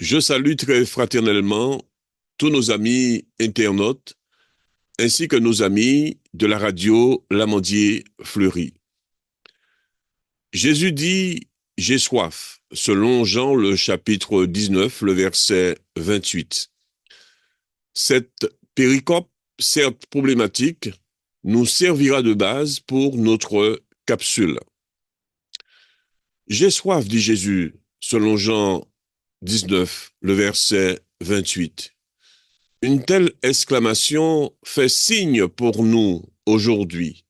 Je salue très fraternellement tous nos amis internautes ainsi que nos amis de la radio L'Amandier Fleury. Jésus dit « J'ai soif » selon Jean le chapitre 19, le verset 28. Cette péricope, certes problématique, nous servira de base pour notre capsule. « J'ai soif » dit Jésus selon Jean 19, le verset 28. Une telle exclamation fait signe pour nous aujourd'hui.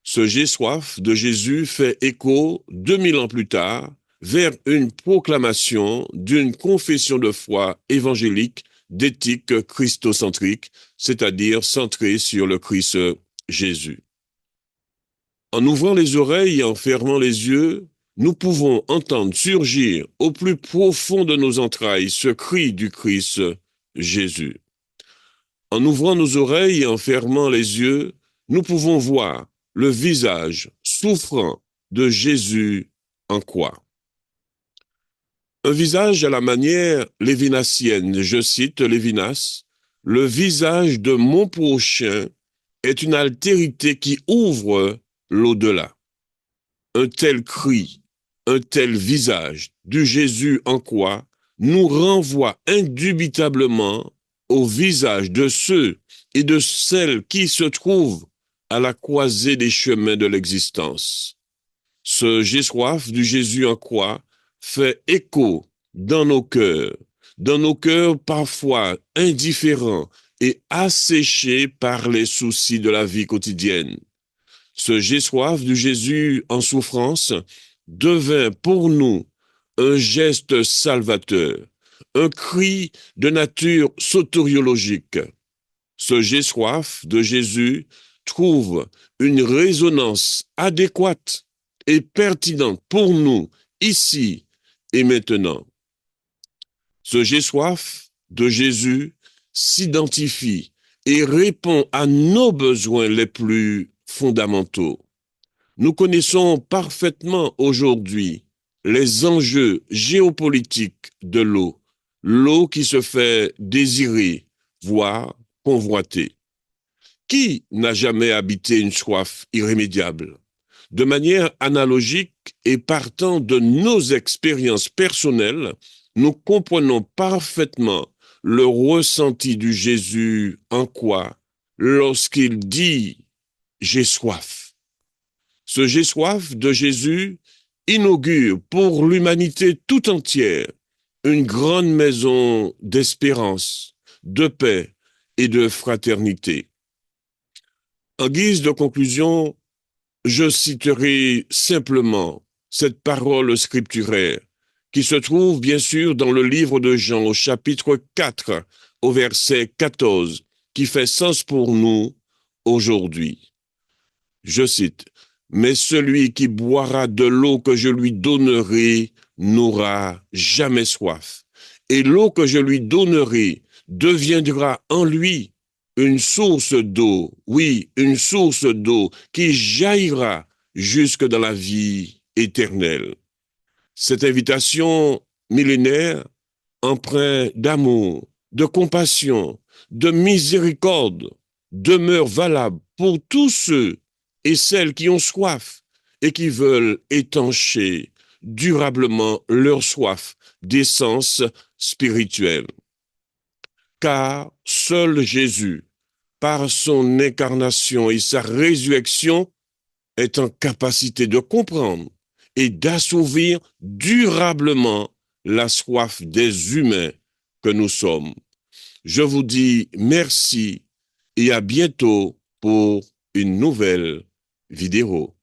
Ce j'ai soif de Jésus fait écho 2000 ans plus tard vers une proclamation d'une confession de foi évangélique d'éthique christocentrique, c'est-à-dire centrée sur le Christ Jésus. En ouvrant les oreilles et en fermant les yeux, nous pouvons entendre surgir au plus profond de nos entrailles ce cri du Christ Jésus. En ouvrant nos oreilles et en fermant les yeux, nous pouvons voir le visage souffrant de Jésus en croix. Un visage à la manière lévinassienne, je cite Lévinas, « Le visage de mon prochain est une altérité qui ouvre l'au-delà. » Un tel cri, un tel visage du Jésus en croix nous renvoie indubitablement au visage de ceux et de celles qui se trouvent à la croisée des chemins de l'existence. Ce j'ai soif du Jésus en croix fait écho dans nos cœurs parfois indifférents et asséchés par les soucis de la vie quotidienne. Ce j'ai soif du Jésus en souffrance devint pour nous un geste salvateur, un cri de nature soteriologique. Ce j'ai soif de Jésus trouve une résonance adéquate et pertinente pour nous ici et maintenant. Ce j'ai soif de Jésus s'identifie et répond à nos besoins les plus fondamentaux. Nous connaissons parfaitement aujourd'hui les enjeux géopolitiques de l'eau, l'eau qui se fait désirer, voire convoiter. Qui n'a jamais habité une soif irrémédiable? De manière analogique et partant de nos expériences personnelles, nous comprenons parfaitement le ressenti du Jésus en croix lorsqu'il dit « J'ai soif ». Ce j'ai soif de Jésus inaugure pour l'humanité tout entière une grande maison d'espérance, de paix et de fraternité. En guise de conclusion, je citerai simplement cette parole scripturaire qui se trouve bien sûr dans le livre de Jean au chapitre 4 au verset 14 qui fait sens pour nous aujourd'hui. Je cite, « Mais celui qui boira de l'eau que je lui donnerai n'aura jamais soif, et l'eau que je lui donnerai deviendra en lui une source d'eau, oui, une source d'eau qui jaillira jusque dans la vie éternelle. » Cette invitation millénaire, empreinte d'amour, de compassion, de miséricorde, demeure valable pour tous ceux et celles qui ont soif et qui veulent étancher durablement leur soif d'essence spirituelle. Car seul Jésus, par son incarnation et sa résurrection, est en capacité de comprendre et d'assouvir durablement la soif des humains que nous sommes. Je vous dis merci et à bientôt pour une nouvelle vidéo.